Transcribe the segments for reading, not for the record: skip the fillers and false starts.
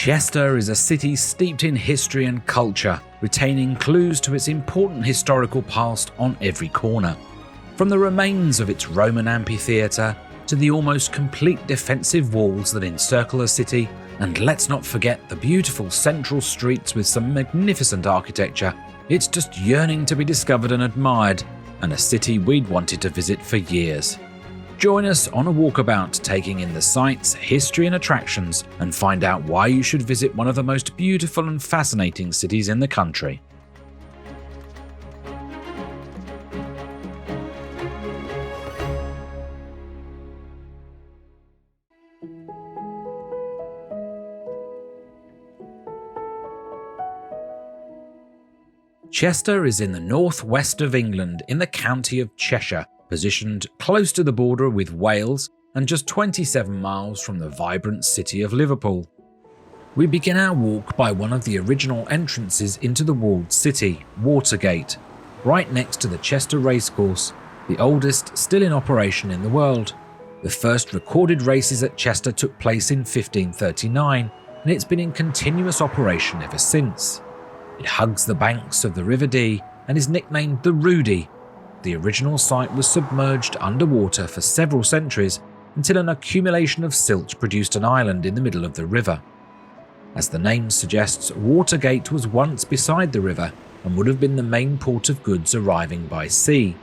Chester is a city steeped in history and culture, retaining clues to its important historical past on every corner. From the remains of its Roman amphitheatre to the almost complete defensive walls that encircle the city, and let's not forget the beautiful central streets with some magnificent architecture, it's just yearning to be discovered and admired, and a city we'd wanted to visit for years. Join us on a walkabout, taking in the sights, history and attractions, and find out why you should visit one of the most beautiful and fascinating cities in the country. Chester is in the northwest of England in the county of Cheshire, positioned close to the border with Wales and just 27 miles from the vibrant city of Liverpool. We begin our walk by one of the original entrances into the walled city, Watergate, right next to the Chester Racecourse, the oldest still in operation in the world. The first recorded races at Chester took place in 1539, and it's been in continuous operation ever since. It hugs the banks of the River Dee and is nicknamed the Rudey. The original site was submerged underwater for several centuries until an accumulation of silt produced an island in the middle of the river. As the name suggests, Watergate was once beside the river and would have been the main port of goods arriving by sea.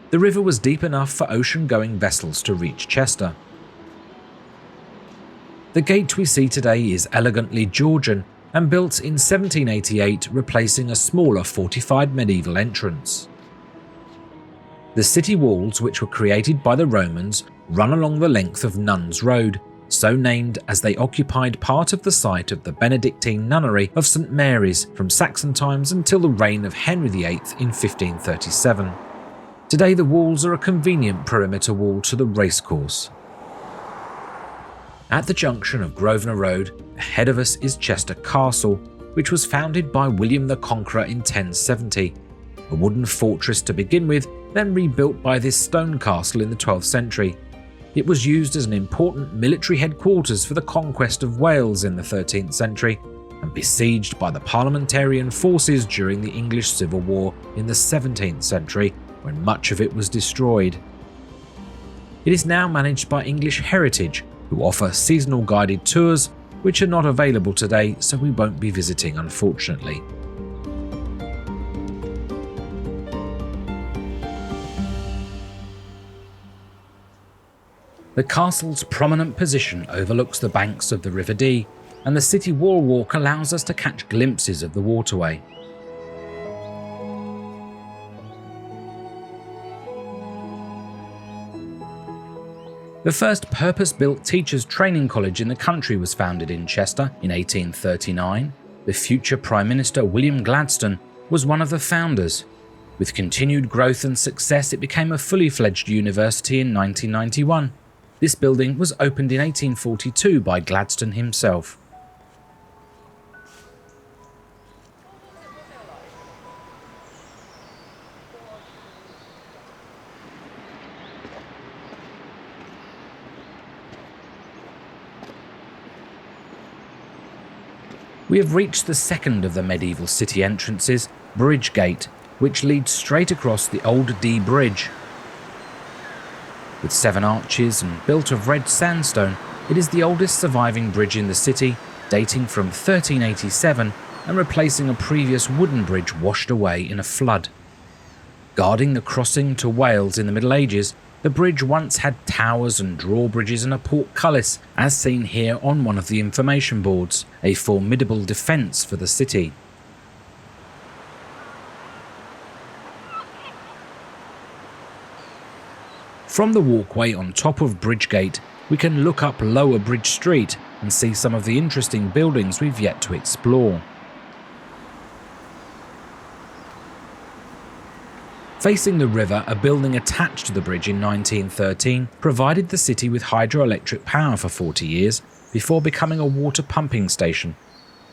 The river was deep enough for ocean-going vessels to reach Chester. The gate we see today is elegantly Georgian and built in 1788, replacing a smaller fortified medieval entrance. The city walls, which were created by the Romans, run along the length of Nuns Road, so named as they occupied part of the site of the Benedictine nunnery of St Mary's from Saxon times until the reign of Henry VIII in 1537. Today the walls are a convenient perimeter wall to the racecourse. At the junction of Grosvenor Road, ahead of us is Chester Castle, which was founded by William the Conqueror in 1070. A wooden fortress to begin with, then rebuilt by this stone castle in the 12th century. It was used as an important military headquarters for the conquest of Wales in the 13th century, and besieged by the parliamentarian forces during the English Civil War in the 17th century, when much of it was destroyed. It is now managed by English Heritage, who offer seasonal guided tours, which are not available today, so we won't be visiting, unfortunately. The castle's prominent position overlooks the banks of the River Dee, and the city wall walk allows us to catch glimpses of the waterway. The first purpose-built teachers' training college in the country was founded in Chester in 1839. The future Prime Minister William Gladstone was one of the founders. With continued growth and success, it became a fully fledged university in 1991. This building was opened in 1842 by Gladstone himself. We have reached the second of the medieval city entrances, Bridgegate, which leads straight across the old Dee Bridge. With 7 arches and built of red sandstone, it is the oldest surviving bridge in the city, dating from 1387 and replacing a previous wooden bridge washed away in a flood. Guarding the crossing to Wales in the Middle Ages, the bridge once had towers and drawbridges and a portcullis, as seen here on one of the information boards, a formidable defence for the city. From the walkway on top of Bridgegate, we can look up Lower Bridge Street and see some of the interesting buildings we've yet to explore. Facing the river, a building attached to the bridge in 1913 provided the city with hydroelectric power for 40 years before becoming a water pumping station.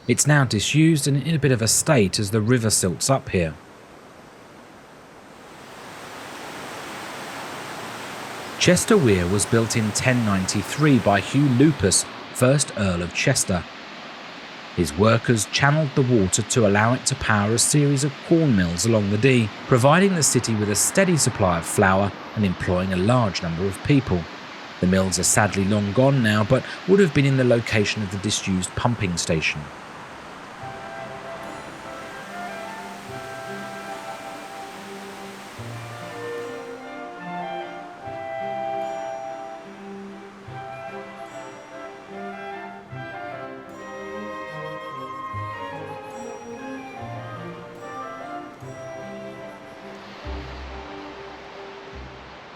It's now disused and in a bit of a state as the river silts up here. Chester Weir was built in 1093 by Hugh Lupus, 1st Earl of Chester. His workers channeled the water to allow it to power a series of corn mills along the Dee, providing the city with a steady supply of flour and employing a large number of people. The mills are sadly long gone now, but would have been in the location of the disused pumping station.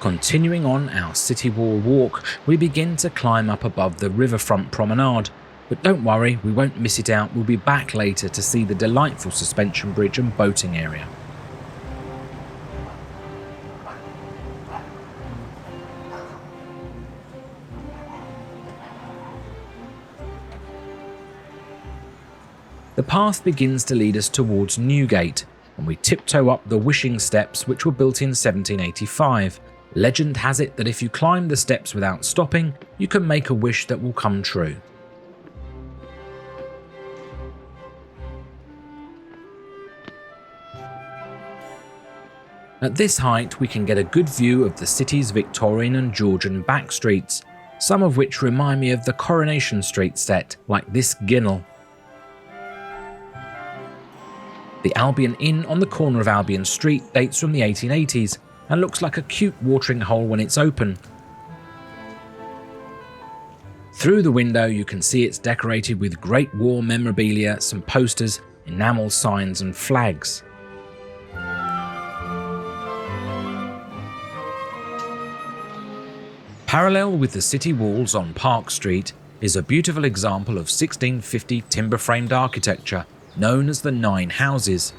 Continuing on our city wall walk, we begin to climb up above the riverfront promenade. But don't worry, we won't miss it out. We'll be back later to see the delightful suspension bridge and boating area. The path begins to lead us towards Newgate, and we tiptoe up the wishing steps which were built in 1785. Legend has it that if you climb the steps without stopping, you can make a wish that will come true. At this height, we can get a good view of the city's Victorian and Georgian back streets, some of which remind me of the Coronation Street set, like this ginnel. The Albion Inn on the corner of Albion Street dates from the 1880s and looks like a cute watering hole when it's open. Through the window you can see it's decorated with Great War memorabilia, some posters, enamel signs and flags. Parallel with the city walls on Park Street is a beautiful example of 1650 timber-framed architecture known as the Nine Houses.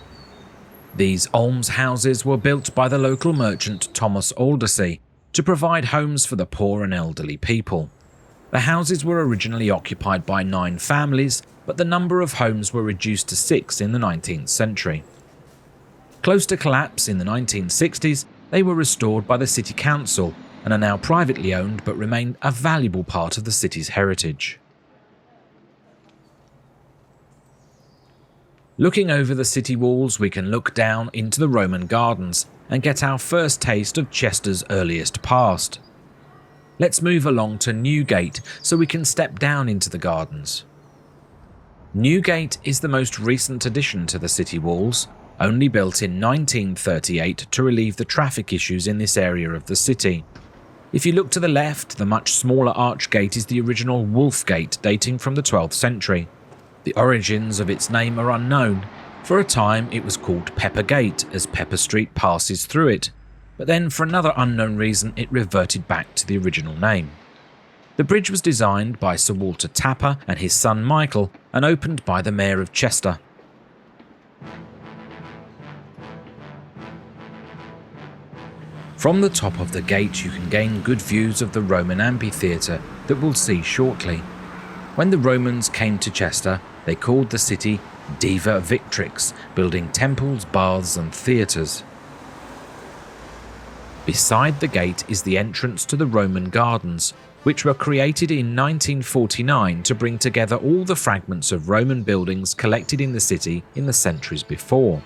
These almshouses were built by the local merchant Thomas Aldersey to provide homes for the poor and elderly people. The houses were originally occupied by 9 families, but the number of homes were reduced to 6 in the 19th century. Close to collapse in the 1960s, they were restored by the City Council and are now privately owned but remain a valuable part of the city's heritage. Looking over the city walls, we can look down into the Roman gardens and get our first taste of Chester's earliest past. Let's move along to Newgate so we can step down into the gardens. Newgate is the most recent addition to the city walls, only built in 1938 to relieve the traffic issues in this area of the city. If you look to the left, the much smaller archgate is the original Wolf Gate dating from the 12th century. The origins of its name are unknown. For a time it was called Pepper Gate as Pepper Street passes through it, but then for another unknown reason it reverted back to the original name. The bridge was designed by Sir Walter Tapper and his son Michael and opened by the Mayor of Chester. From the top of the gate you can gain good views of the Roman amphitheatre that we'll see shortly. When the Romans came to Chester, they called the city Diva Victrix, building temples, baths and theatres. Beside the gate is the entrance to the Roman gardens, which were created in 1949 to bring together all the fragments of Roman buildings collected in the city in the centuries before.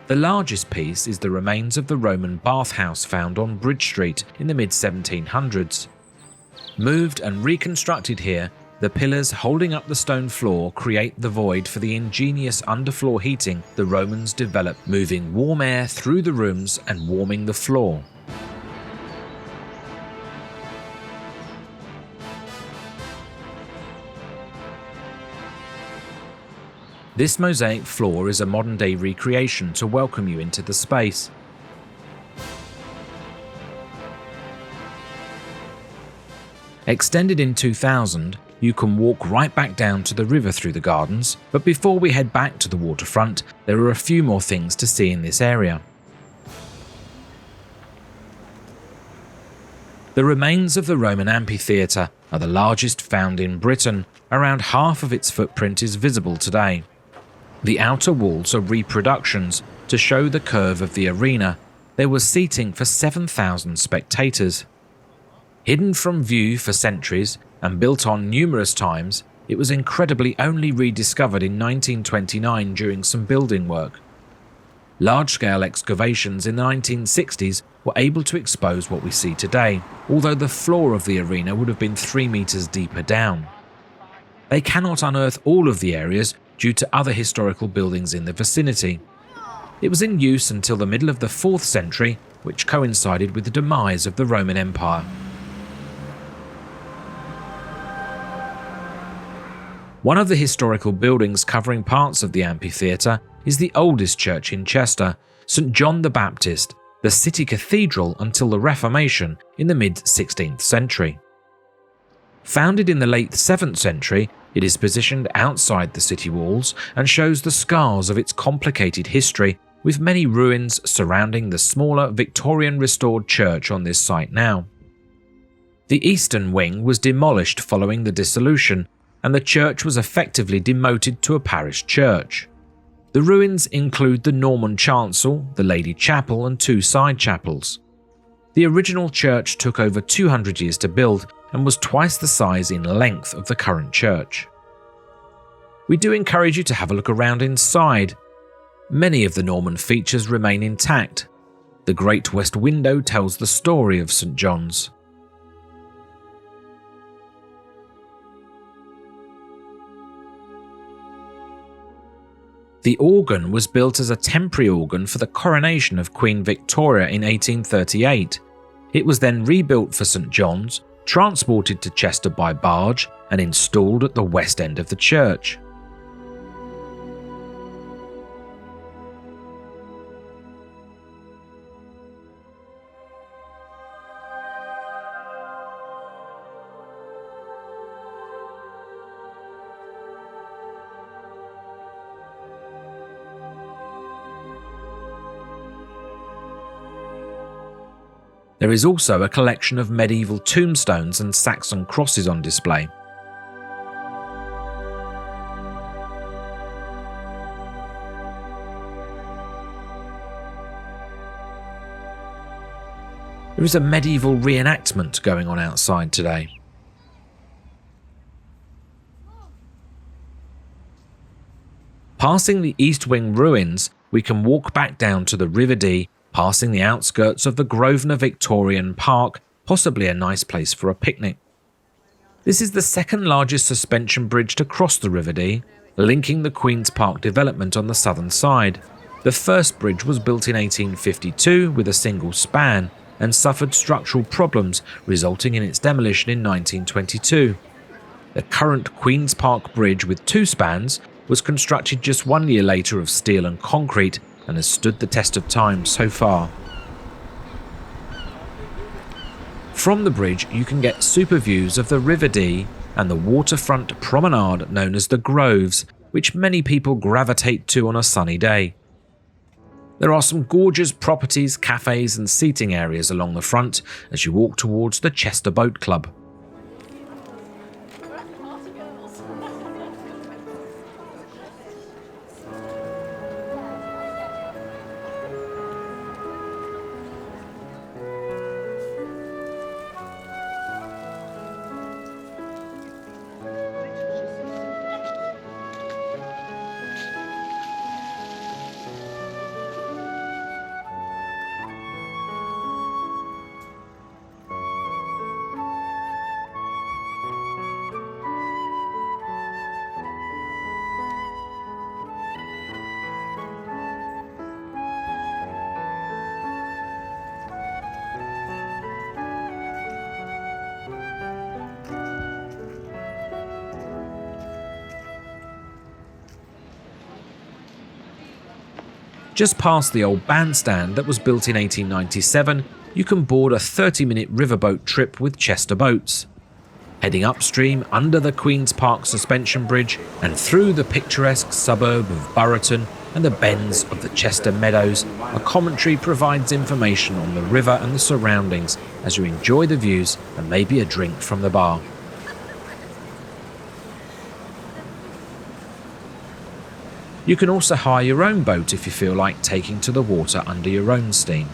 The largest piece is the remains of the Roman bathhouse found on Bridge Street in the mid-1700s. Moved and reconstructed here, the pillars holding up the stone floor create the void for the ingenious underfloor heating the Romans developed, moving warm air through the rooms and warming the floor. This mosaic floor is a modern-day recreation to welcome you into the space. Extended in 2000, you can walk right back down to the river through the gardens, but before we head back to the waterfront, there are a few more things to see in this area. The remains of the Roman amphitheatre are the largest found in Britain. Around half of its footprint is visible today. The outer walls are reproductions to show the curve of the arena. There was seating for 7,000 spectators. Hidden from view for centuries, and built on numerous times, it was incredibly only rediscovered in 1929 during some building work. Large-scale excavations in the 1960s were able to expose what we see today, although the floor of the arena would have been 3 meters deeper down. They cannot unearth all of the areas due to other historical buildings in the vicinity. It was in use until the middle of the 4th century, which coincided with the demise of the Roman Empire. One of the historical buildings covering parts of the amphitheatre is the oldest church in Chester, St. John the Baptist, the city cathedral until the Reformation in the mid-16th century. Founded in the late 7th century, it is positioned outside the city walls and shows the scars of its complicated history, with many ruins surrounding the smaller Victorian restored church on this site now. The eastern wing was demolished following the dissolution, and the church was effectively demoted to a parish church. The ruins include the Norman chancel, the Lady Chapel, and 2 side chapels. The original church took over 200 years to build and was twice the size in length of the current church. We do encourage you to have a look around inside. Many of the Norman features remain intact. The Great West Window tells the story of St. John's. The organ was built as a temporary organ for the coronation of Queen Victoria in 1838. It was then rebuilt for St. John's, transported to Chester by barge, and installed at the west end of the church. There is also a collection of medieval tombstones and Saxon crosses on display. There is a medieval reenactment going on outside today. Passing the East Wing ruins, we can walk back down to the River Dee, passing the outskirts of the Grosvenor Victorian Park, possibly a nice place for a picnic. This is the second largest suspension bridge to cross the River Dee, linking the Queen's Park development on the southern side. The first bridge was built in 1852 with a single span and suffered structural problems, resulting in its demolition in 1922. The current Queen's Park Bridge with 2 spans was constructed just 1 year later of steel and concrete, and has stood the test of time so far. From the bridge you can get super views of the River Dee and the waterfront promenade known as the Groves, which many people gravitate to on a sunny day. There are some gorgeous properties, cafes and seating areas along the front as you walk towards the Chester Boat Club. Just past the old bandstand that was built in 1897, you can board a 30-minute riverboat trip with Chester Boats. Heading upstream under the Queen's Park suspension bridge and through the picturesque suburb of Burraton and the bends of the Chester Meadows, a commentary provides information on the river and the surroundings as you enjoy the views and maybe a drink from the bar. You can also hire your own boat if you feel like taking to the water under your own steam.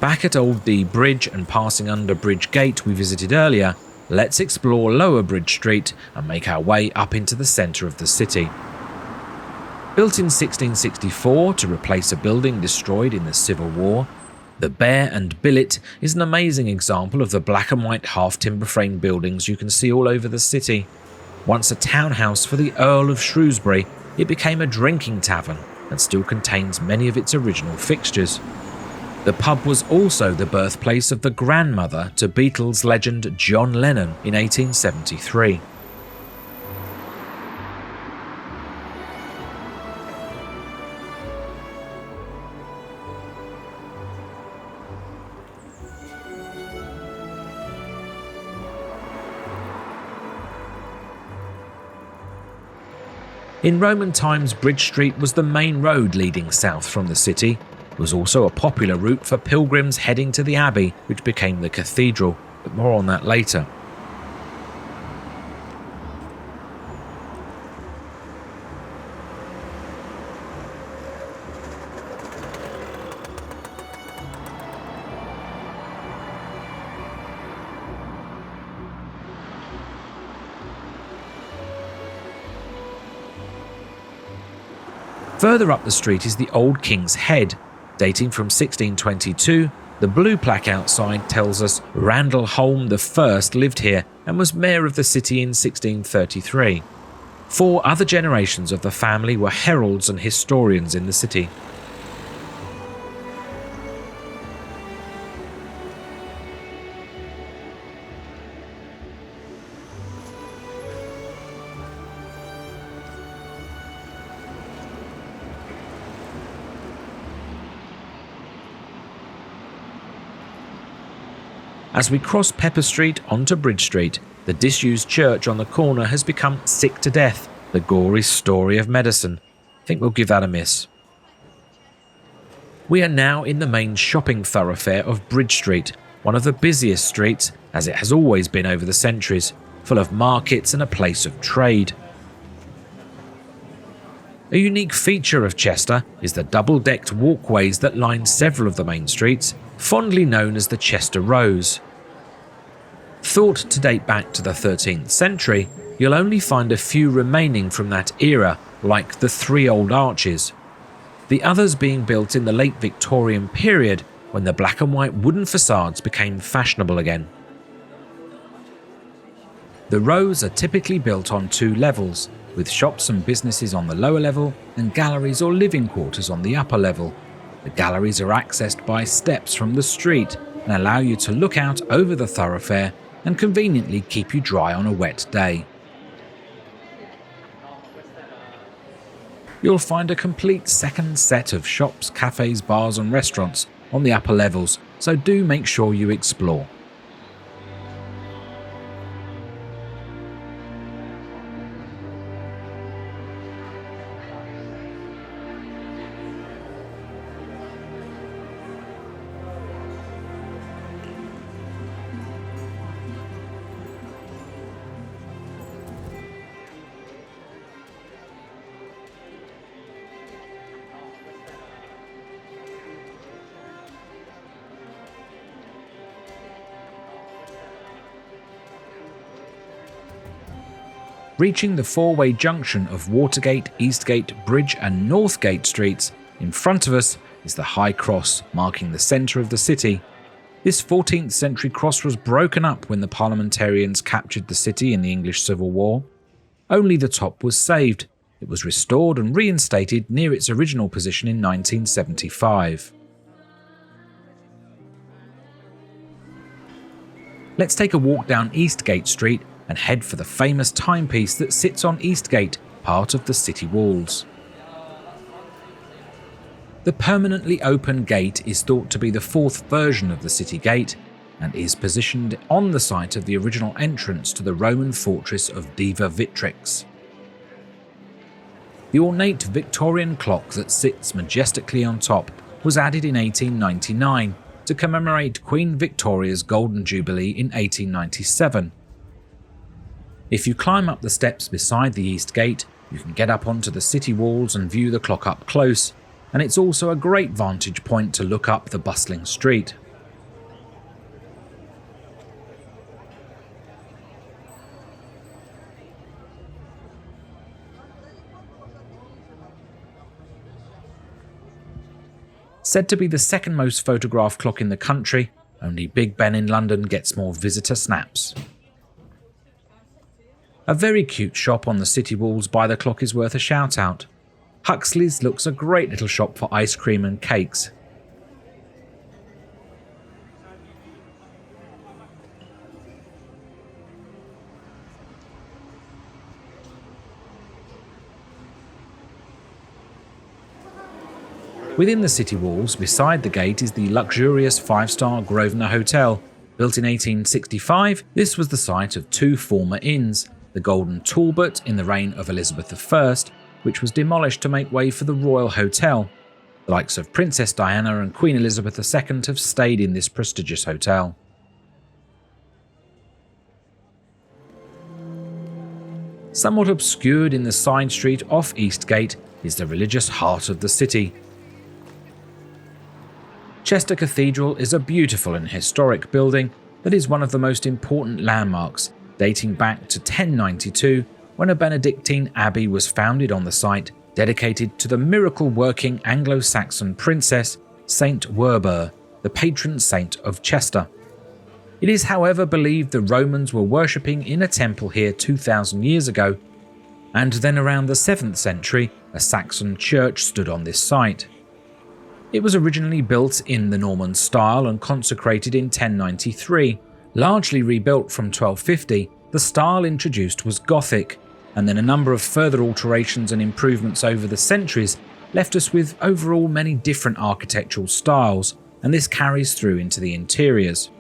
Back at Old Dee Bridge and passing under Bridge Gate we visited earlier, let's explore Lower Bridge Street and make our way up into the centre of the city. Built in 1664 to replace a building destroyed in the Civil War, the Bear and Billet is an amazing example of the black and white half-timber frame buildings you can see all over the city. Once a townhouse for the Earl of Shrewsbury, it became a drinking tavern and still contains many of its original fixtures. The pub was also the birthplace of the grandmother to Beatles legend John Lennon in 1873. In Roman times, Bridge Street was the main road leading south from the city. It was also a popular route for pilgrims heading to the Abbey, which became the cathedral, but more on that later. Further up the street is the Old King's Head. Dating from 1622, the blue plaque outside tells us Randall Holme I lived here and was mayor of the city in 1633. 4 other generations of the family were heralds and historians in the city. As we cross Pepper Street onto Bridge Street, the disused church on the corner has become sick to death, the gory story of medicine. I think we'll give that a miss. We are now in the main shopping thoroughfare of Bridge Street, one of the busiest streets, as it has always been over the centuries, full of markets and a place of trade. A unique feature of Chester is the double-decked walkways that line several of the main streets, fondly known as the Chester Rows. Thought to date back to the 13th century, you'll only find a few remaining from that era, like the 3 old arches. The others being built in the late Victorian period, when the black and white wooden facades became fashionable again. The rows are typically built on 2 levels, with shops and businesses on the lower level and galleries or living quarters on the upper level. The galleries are accessed by steps from the street and allow you to look out over the thoroughfare and conveniently keep you dry on a wet day. You'll find a complete second set of shops, cafes, bars and restaurants on the upper levels, so do make sure you explore. Reaching the 4-way junction of Watergate, Eastgate, Bridge and Northgate streets, in front of us is the High Cross, marking the centre of the city. This 14th century cross was broken up when the parliamentarians captured the city in the English Civil War. Only the top was saved. It was restored and reinstated near its original position in 1975. Let's take a walk down Eastgate Street and head for the famous timepiece that sits on Eastgate, part of the city walls. The permanently open gate is thought to be the 4th version of the city gate and is positioned on the site of the original entrance to the Roman fortress of Diva Vitrix. The ornate Victorian clock that sits majestically on top was added in 1899 to commemorate Queen Victoria's Golden Jubilee in 1897. If you climb up the steps beside the East Gate, you can get up onto the city walls and view the clock up close, and it's also a great vantage point to look up the bustling street. Said to be the second most photographed clock in the country, only Big Ben in London gets more visitor snaps. A very cute shop on the city walls by the clock is worth a shout out. Huxley's looks a great little shop for ice cream and cakes. Within the city walls, beside the gate, is the luxurious 5-star Grosvenor Hotel. Built in 1865, this was the site of two former inns, the Golden Talbot in the reign of Elizabeth I, which was demolished to make way for the Royal Hotel. The likes of Princess Diana and Queen Elizabeth II have stayed in this prestigious hotel. Somewhat obscured in the side street off Eastgate is the religious heart of the city. Chester Cathedral is a beautiful and historic building that is one of the most important landmarks, dating back to 1092 when a Benedictine abbey was founded on the site, dedicated to the miracle-working Anglo-Saxon princess Saint Werburgh, the patron saint of Chester. It is, however, believed the Romans were worshipping in a temple here 2,000 years ago, and then around the 7th century, a Saxon church stood on this site. It was originally built in the Norman style and consecrated in 1093. Largely rebuilt from 1250, the style introduced was Gothic, and then a number of further alterations and improvements over the centuries left us with overall many different architectural styles, and this carries through into the interiors.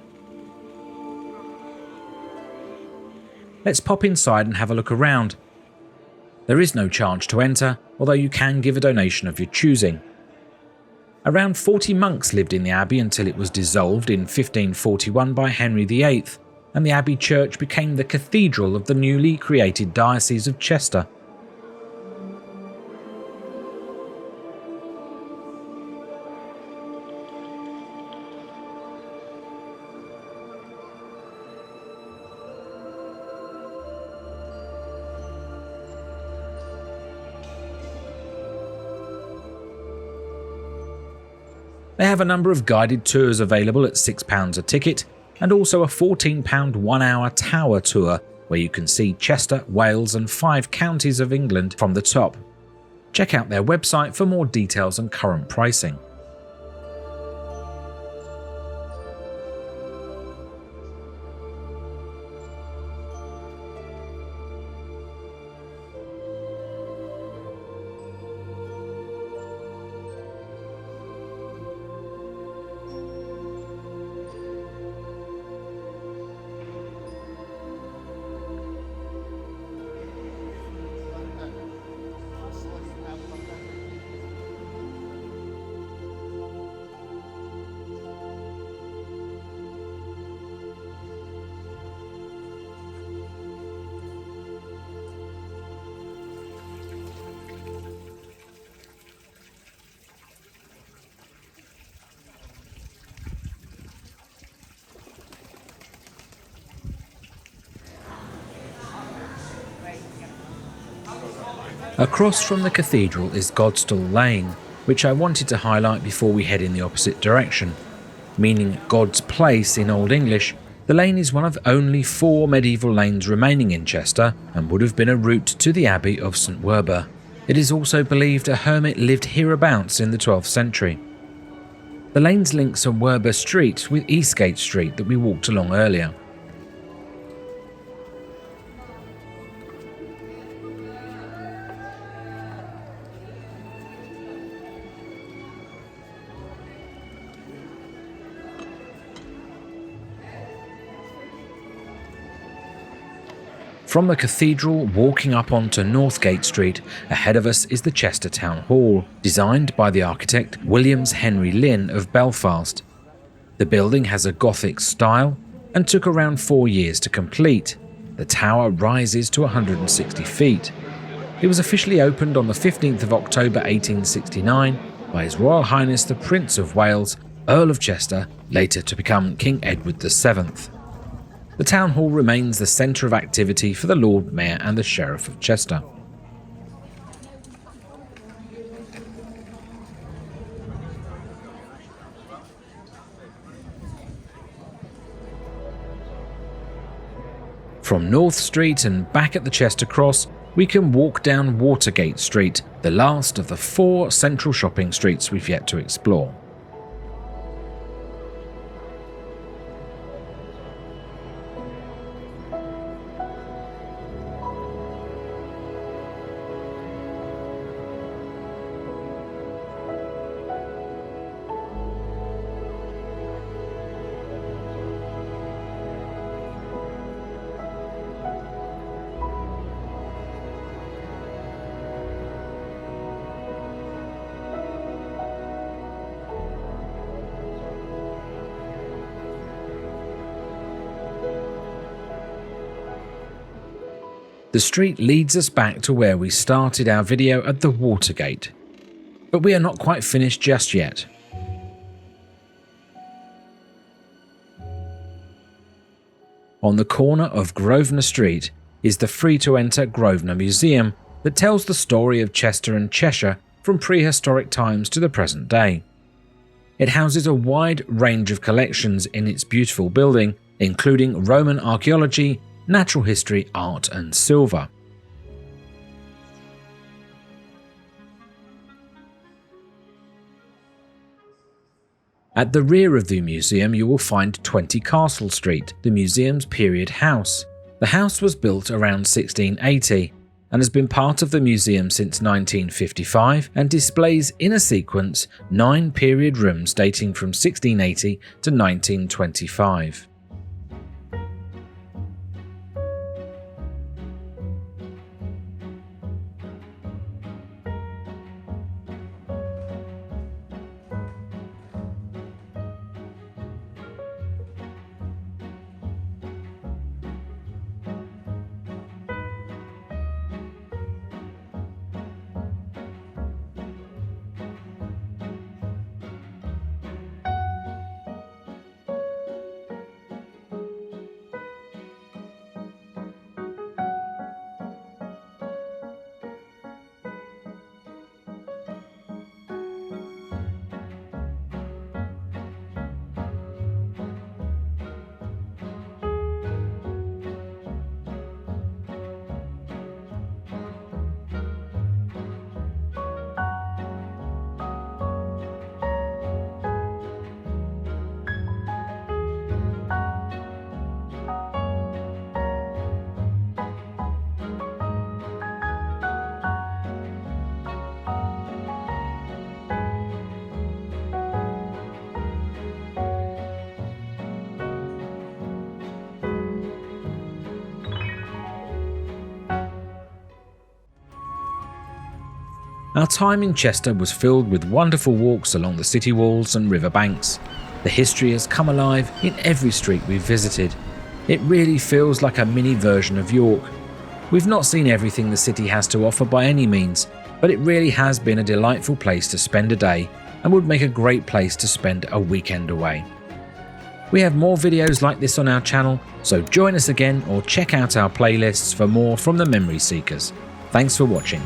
Let's pop inside and have a look around. There is no charge to enter, although you can give a donation of your choosing. Around 40 monks lived in the abbey until it was dissolved in 1541 by Henry VIII, and the abbey church became the cathedral of the newly created Diocese of Chester. They have a number of guided tours available at £6 a ticket, and also a £14 1-hour tower tour where you can see Chester, Wales and 5 counties of England from the top. Check out their website for more details and current pricing. Across from the cathedral is Godstall Lane, which I wanted to highlight before we head in the opposite direction. Meaning God's Place in Old English, the lane is one of only 4 medieval lanes remaining in Chester and would have been a route to the Abbey of St Werburgh. It is also believed a hermit lived hereabouts in the 12th century. The lanes link St Werburgh Street with Eastgate Street that we walked along earlier. From the cathedral, walking up onto Northgate Street, ahead of us is the Chester Town Hall, designed by the architect Williams Henry Lynn of Belfast. The building has a Gothic style and took around 4 years to complete. The tower rises to 160 feet. It was officially opened on the 15th of October 1869 by His Royal Highness the Prince of Wales, Earl of Chester, later to become King Edward VII. The town hall remains the centre of activity for the Lord Mayor and the Sheriff of Chester. From North Street and back at the Chester Cross, we can walk down Watergate Street, the last of the 4 central shopping streets we've yet to explore. The street leads us back to where we started our video at the Watergate. But we are not quite finished just yet. On the corner of Grosvenor Street is the free-to-enter Grosvenor Museum that tells the story of Chester and Cheshire from prehistoric times to the present day. It houses a wide range of collections in its beautiful building, including Roman archaeology, natural history, art and silver. At the rear of the museum you will find 20 Castle Street, the museum's period house. The house was built around 1680 and has been part of the museum since 1955 and displays in a sequence 9 period rooms dating from 1680 to 1925. Our time in Chester was filled with wonderful walks along the city walls and river banks. The history has come alive in every street we've visited. It really feels like a mini version of York. We've not seen everything the city has to offer by any means, but it really has been a delightful place to spend a day and would make a great place to spend a weekend away. We have more videos like this on our channel, so join us again or check out our playlists for more from the Memory Seekers. Thanks for watching.